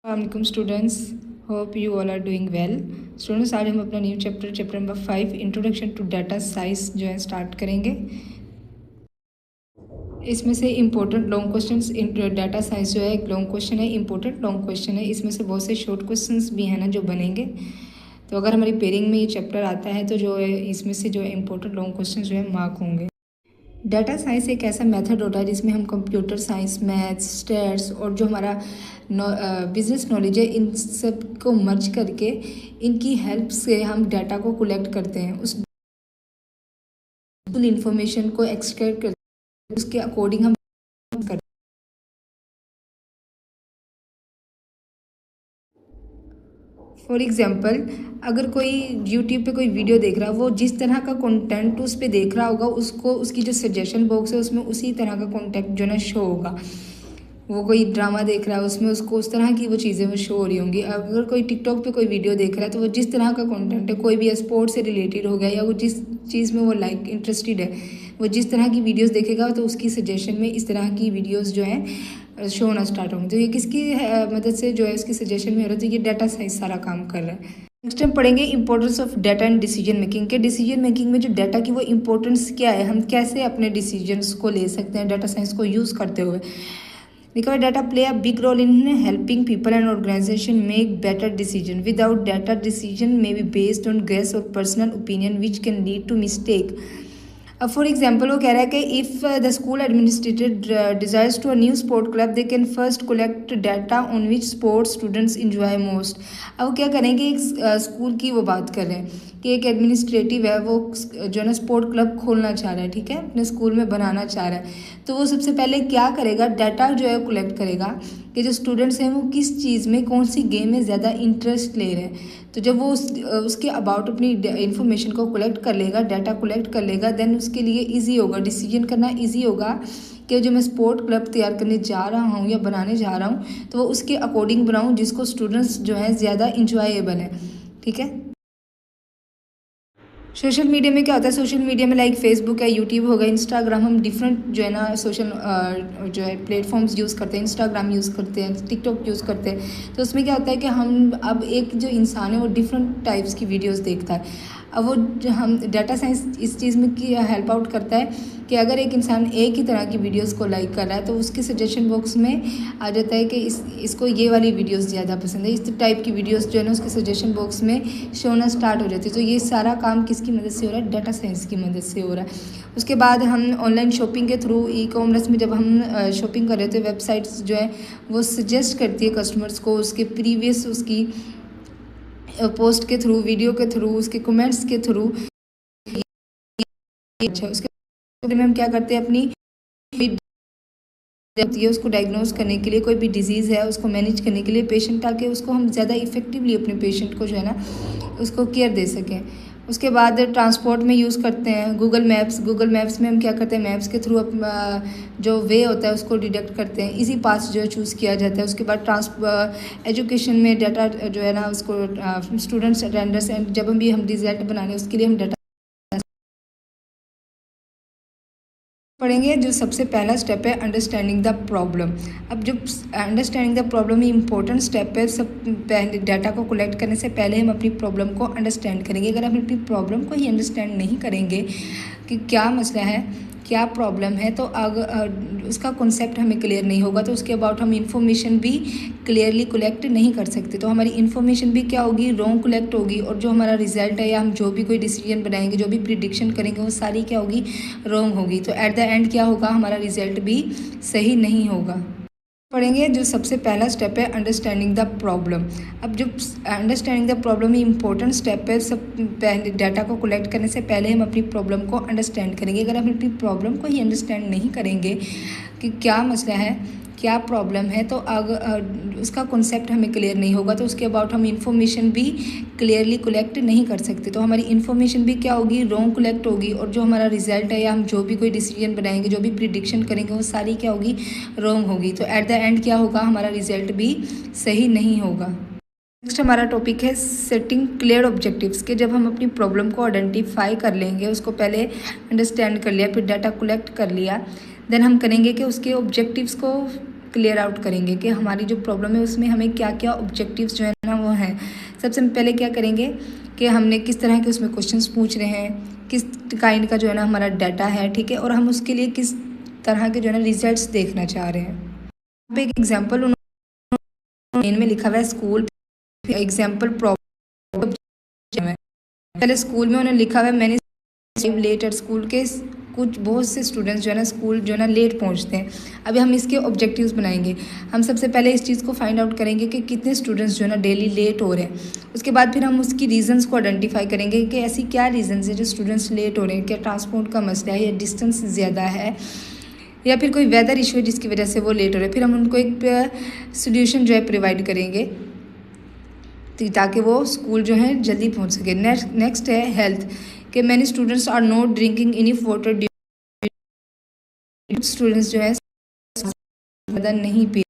वालेकुम students, hope you all are doing well. Students, आज हम अपना new chapter number 5 introduction to data science जो है स्टार्ट करेंगे। इसमें से important long questions, data science जो है एक लॉन्ग क्वेश्चन है, इम्पोर्टेंट लॉन्ग क्वेश्चन है। इसमें से बहुत से शॉर्ट क्वेश्चंस भी हैं ना जो बनेंगे। तो अगर हमारी पेयरिंग में ये चैप्टर आता है तो जो है इसमें से जो है इम्पोर्टेंट लॉन्ग क्वेश्चन जो है मार्क होंगे। डाटा साइंस एक ऐसा मेथड होता है जिसमें हम कंप्यूटर साइंस, मैथ्स, स्टैट्स और जो हमारा बिजनेस नॉलेज है इन सब को मर्ज करके इनकी हेल्प से हम डाटा को कलेक्ट करते हैं, उस इंफॉर्मेशन को एक्सट्रैक्ट करते हैं, उसके अकॉर्डिंग हम करते हैं। फॉर एग्जाम्पल, अगर कोई यूट्यूब पे कोई वीडियो देख रहा है, वो जिस तरह का कंटेंट उस पर देख रहा होगा उसको उसकी जो सजेशन बॉक्स है उसमें उसी तरह का कंटेंट जो ना शो होगा। वो कोई ड्रामा देख रहा है उसमें उसको उस तरह की वो चीज़ें वो शो हो रही होंगी। अगर कोई टिकटॉक पे कोई वीडियो देख रहा है तो वो जिस तरह का कंटेंट है, कोई भी स्पोर्ट्स से रिलेटेड हो गया या वो जिस चीज़ में वो लाइक इंटरेस्टेड है, वो जिस तरह की वीडियोस देखेगा तो उसकी सजेशन में इस तरह की वीडियोस जो हैं शो होना स्टार्ट होंगे। तो ये किसकी मदद से जो है उसकी सजेशन में हो रहा है, तो ये डाटा साइंस सारा काम कर रहा है। नेक्स्ट हम पढ़ेंगे importance of data and decision making के। डिसीजन मेकिंग में जो डाटा की वो इंपॉर्टेंस क्या है, हम कैसे अपने डिसीजंस को ले सकते हैं डाटा साइंस को यूज़ करते हुए। Because data play a big role in helping people and organization make better decision. Without data, decision may be based on guess or personal opinion, which can lead to mistake. For example वो कह रहा है कि if the school administrator desires to a new sport club, they can first collect data on which sport students enjoy most. अब वो क्या करेंगे, एक स्कूल की वो बात कर रहे हैं कि एक एडमिनिस्ट्रेटिव है, वो जो है ना स्पोर्ट क्लब खोलना चाह रहा है, ठीक है, अपने स्कूल में बनाना चाह रहा है। तो वो सबसे पहले क्या करेगा, डाटा जो है कलेक्ट करेगा कि जो स्टूडेंट्स हैं वो किस चीज़ में, कौन सी गेम में ज़्यादा इंटरेस्ट ले रहे हैं। तो जब वो उसके अबाउट अपनी इन्फॉर्मेशन को कलेक्ट कर लेगा, डाटा कलेक्ट कर लेगा, देन उसके लिए इजी होगा, डिसीजन करना इजी होगा कि जो मैं स्पोर्ट क्लब तैयार करने जा रहा हूँ या बनाने जा रहा हूँ तो वो उसके अकॉर्डिंग बनाऊँ जिसको स्टूडेंट्स जो है ज़्यादा इंजॉयबल है, ठीक है। सोशल मीडिया में क्या होता है, सोशल मीडिया में लाइक फेसबुक है, यूट्यूब होगा, इंस्टाग्राम, हम डिफरेंट जो है ना सोशल जो है प्लेटफॉर्म्स यूज़ करते हैं, इंस्टाग्राम यूज़ करते हैं, टिकटॉक यूज़ करते हैं। तो उसमें क्या होता है कि हम अब एक जो इंसान है वो डिफरेंट टाइप्स की वीडियोस देखता है। अब वो जो हम डाटा साइंस इस चीज़ में की हेल्प आउट करता है कि अगर एक इंसान एक ही तरह की वीडियोस को लाइक कर रहा है तो उसके सजेशन बॉक्स में आ जाता है कि इसको ये वाली वीडियोस ज़्यादा पसंद है, इस टाइप की वीडियोस जो है ना उसके सजेशन बॉक्स में शो होना स्टार्ट हो जाती है। तो ये सारा काम किसकी मदद से हो रहा है, डाटा साइंस की मदद से हो रहा है। उसके बाद हम ऑनलाइन शॉपिंग के थ्रू, ई कॉमर्स में जब हम शॉपिंग कर रहे थे, वेबसाइट्स जो है वो सजेस्ट करती है कस्टमर्स को उसके प्रीवियस उसकी पोस्ट के थ्रू, वीडियो के थ्रू, उसके कमेंट्स के थ्रू। अच्छा, उसके में हम क्या करते हैं, अपनी होती है उसको डायग्नोज करने के लिए, कोई भी डिजीज़ है उसको मैनेज करने के लिए पेशेंट आके उसको हम ज़्यादा इफेक्टिवली अपने पेशेंट को जो है ना उसको केयर दे सकें। उसके बाद ट्रांसपोर्ट में यूज़ करते हैं गूगल मैप्स में हम क्या करते हैं, मैप्स के थ्रू जो वे होता है उसको डिटेक्ट करते हैं, इजी पास जो है चूज़ किया जाता है। उसके बाद एजुकेशन में डाटा जो है ना उसको स्टूडेंट्स अटेंडर्स एंड जब भी हम रिजल्ट बनाने उसके लिए हम डाटा पढ़ेंगे। जो सबसे पहला स्टेप है अंडरस्टैंडिंग द प्रॉब्लम। अब जो अंडरस्टैंडिंग द प्रॉब्लम ये इंपॉर्टेंट स्टेप है। सब पहले डाटा को कलेक्ट करने से पहले हम अपनी प्रॉब्लम को अंडरस्टैंड करेंगे। अगर हम अपनी प्रॉब्लम को ही अंडरस्टैंड नहीं करेंगे कि क्या मसला है, क्या प्रॉब्लम है, तो अगर उसका कॉन्सेप्ट हमें क्लियर नहीं होगा तो उसके अबाउट हम इंफॉर्मेशन भी क्लियरली कलेक्ट नहीं कर सकते। तो हमारी इन्फॉर्मेशन भी क्या होगी, रॉन्ग कलेक्ट होगी, और जो हमारा रिजल्ट है या हम जो भी कोई डिसीजन बनाएंगे, जो भी प्रिडिक्शन करेंगे, वो सारी क्या होगी, रॉन्ग होगी। तो एट द एंड क्या होगा, हमारा रिजल्ट भी सही नहीं होगा। पढ़ेंगे जो सबसे पहला स्टेप है अंडरस्टैंडिंग द प्रॉब्लम। अब जो अंडरस्टैंडिंग द प्रॉब्लम ये इंपॉर्टेंट स्टेप है। सब पहले डाटा को कलेक्ट करने से पहले हम अपनी प्रॉब्लम को अंडरस्टैंड करेंगे। अगर हम अपनी प्रॉब्लम को ही अंडरस्टैंड नहीं करेंगे कि क्या मसला है, क्या प्रॉब्लम है, तो अगर उसका कॉन्सेप्ट हमें क्लियर नहीं होगा तो उसके अबाउट हम इंफॉर्मेशन भी क्लियरली कलेक्ट नहीं कर सकते। तो हमारी इन्फॉर्मेशन भी क्या होगी, रॉन्ग कलेक्ट होगी, और जो हमारा रिजल्ट है या हम जो भी कोई डिसीजन बनाएंगे, जो भी प्रिडिक्शन करेंगे, वो सारी क्या होगी, रॉन्ग होगी। तो एट द एंड क्या होगा, हमारा रिजल्ट भी सही नहीं होगा। नेक्स्ट हमारा टॉपिक है सेटिंग क्लियर ऑब्जेक्टिव्स के। जब हम अपनी प्रॉब्लम को आइडेंटिफाई कर लेंगे, उसको पहले अंडरस्टैंड कर लिया, फिर डाटा कलेक्ट कर लिया, देन हम करेंगे कि उसके ऑब्जेक्टिव्स को क्लियर आउट करेंगे कि हमारी जो प्रॉब्लम है उसमें हमें क्या क्या ऑब्जेक्टिव्स जो है ना वो हैं। सबसे पहले क्या करेंगे कि हमने किस तरह के उसमें क्वेश्चंस पूछ रहे हैं, किस काइंड का जो है ना हमारा डाटा है, ठीक है, और हम उसके लिए किस तरह के जो है ना रिजल्ट्स देखना चाह रहे हैं। यहाँ पे एक एग्जाम्पल उन्होंने में लिखा हुआ है स्कूल एग्जाम्पल प्रॉब्लम। पहले स्कूल में उन्होंने लिखा हुआ है मैंने लेट एट स्कूल के कुछ बहुत से स्टूडेंट्स जो है ना स्कूल जो है ना लेट पहुंचते हैं। अभी हम इसके ऑब्जेक्टिव्स बनाएंगे। हम सबसे पहले इस चीज़ को फाइंड आउट करेंगे कि कितने स्टूडेंट्स जो है ना डेली लेट हो रहे हैं। उसके बाद फिर हम उसकी रीजंस को आइडेंटिफाई करेंगे कि ऐसी क्या रीजंस है जो स्टूडेंट्स लेट हो रहे हैं। क्या ट्रांसपोर्ट का मसला है, या डिस्टेंस ज़्यादा है, या फिर कोई वेदर इशू है जिसकी वजह से वो लेट हो रहे हैं। फिर हम उनको एक सोल्यूशन जो है प्रोवाइड करेंगे ताकि वो स्कूल जो है जल्दी पहुंच सके। नेक्स्ट है हेल्थ, कि many students are not drinking enough water. Students जो है ज़्यादा नहीं पी,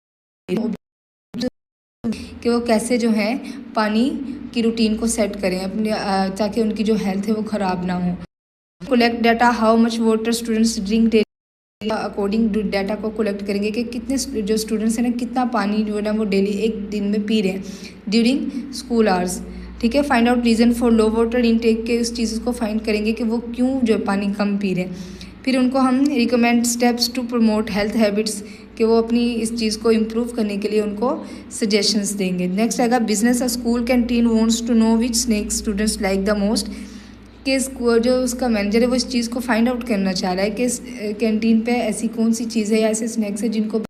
कि वो कैसे जो है पानी की रूटीन को सेट करें अपने ताकि उनकी जो हेल्थ है वो ख़राब ना हो। Collect data how much water students drink daily, according to data को कलेक्ट करेंगे कि कितने जो स्टूडेंट्स हैं ना कितना पानी जो है ना वो डेली एक दिन में पी रहे हैं ड्यूरिंग स्कूल आवर्स, ठीक है। Find out reason for low water intake, के उस चीज़ को फाइंड करेंगे कि वो क्यों जो पानी कम पी रहे हैं। फिर उनको हम recommend steps to promote health habits, कि वो अपनी इस चीज़ को इम्प्रूव करने के लिए उनको सजेशंस देंगे। नेक्स्ट आएगा business, a school canteen wants to know which snacks students like the most, कि जो उसका मैनेजर है वो इस चीज़ को फाइंड आउट करना चाह रहा है कि कैंटीन पे ऐसी कौन सी चीज़ है या ऐसे स्नैक्स है जिनको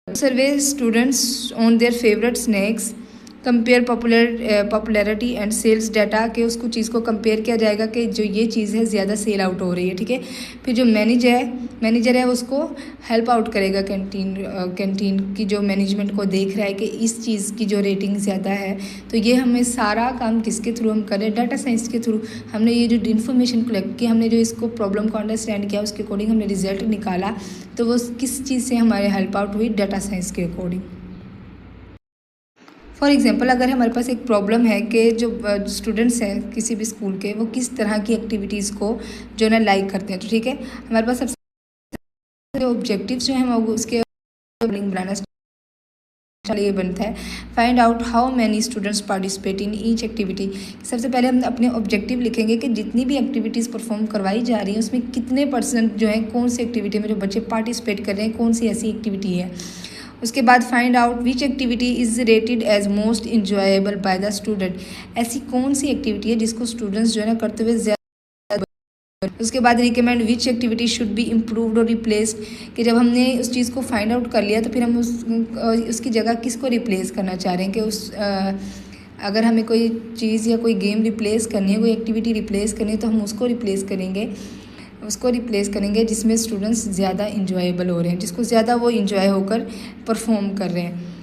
survey students on their favourite snacks, compare popularity and sales data, के उसको चीज़ को कंपेयर किया जाएगा कि जो ये चीज़ है ज़्यादा सेल आउट हो रही है, ठीक है। फिर जो मैनेजर है उसको हेल्प आउट करेगा कैंटीन की जो मैनेजमेंट को देख रहा है कि इस चीज़ की जो रेटिंग ज़्यादा है। तो ये हमें सारा काम किसके थ्रू हम करें, डाटा साइंस के थ्रू। हमने ये जो इन्फॉर्मेशन कलेक्ट की, हमने जो इसको प्रॉब्लम को अंडरस्टैंड किया, उसके अकॉर्डिंग हमने रिजल्ट निकाला, तो वो किस चीज़ से हमारे हेल्प आउट हुई, डाटा साइंस के अकॉर्डिंग। फॉर एग्जांपल अगर हमारे पास एक प्रॉब्लम है कि जो स्टूडेंट्स हैं किसी भी स्कूल के वो किस तरह की एक्टिविटीज़ को जो ना लाइक करते हैं, तो ठीक है हमारे पास सबसे ऑब्जेक्टिव्स जो हैं वो उसके बनाना ये बनता है। Find out how many students participate in each activity. सबसे पहले हम अपने ऑब्जेक्टिव लिखेंगे कि जितनी भी एक्टिविटीज़ परफॉर्म करवाई जा रही हैं उसमें कितने % जो है कौन सी एक्टिविटी में जो बच्चे पार्टिसिपेट कर रहे हैं, कौन सी ऐसी एक्टिविटी है। उसके बाद find out which activity is rated as most enjoyable by the student, ऐसी कौन सी एक्टिविटी है जिसको स्टूडेंट्स जो है ना करते हुए ज़्यादा। उसके बाद recommend which activity should be improved और रिप्लेस्ड, कि जब हमने उस चीज़ को फाइंड आउट कर लिया तो फिर हम उसकी जगह किसको रिप्लेस करना चाह रहे हैं, कि अगर हमें कोई चीज़ या कोई गेम रिप्लेस करनी है, कोई एक्टिविटी रिप्लेस करनी है, तो हम उसको रिप्लेस करेंगे जिसमें स्टूडेंट्स ज़्यादा इंजॉयबल हो रहे हैं, जिसको ज़्यादा वो इंजॉय होकर परफॉर्म कर रहे हैं।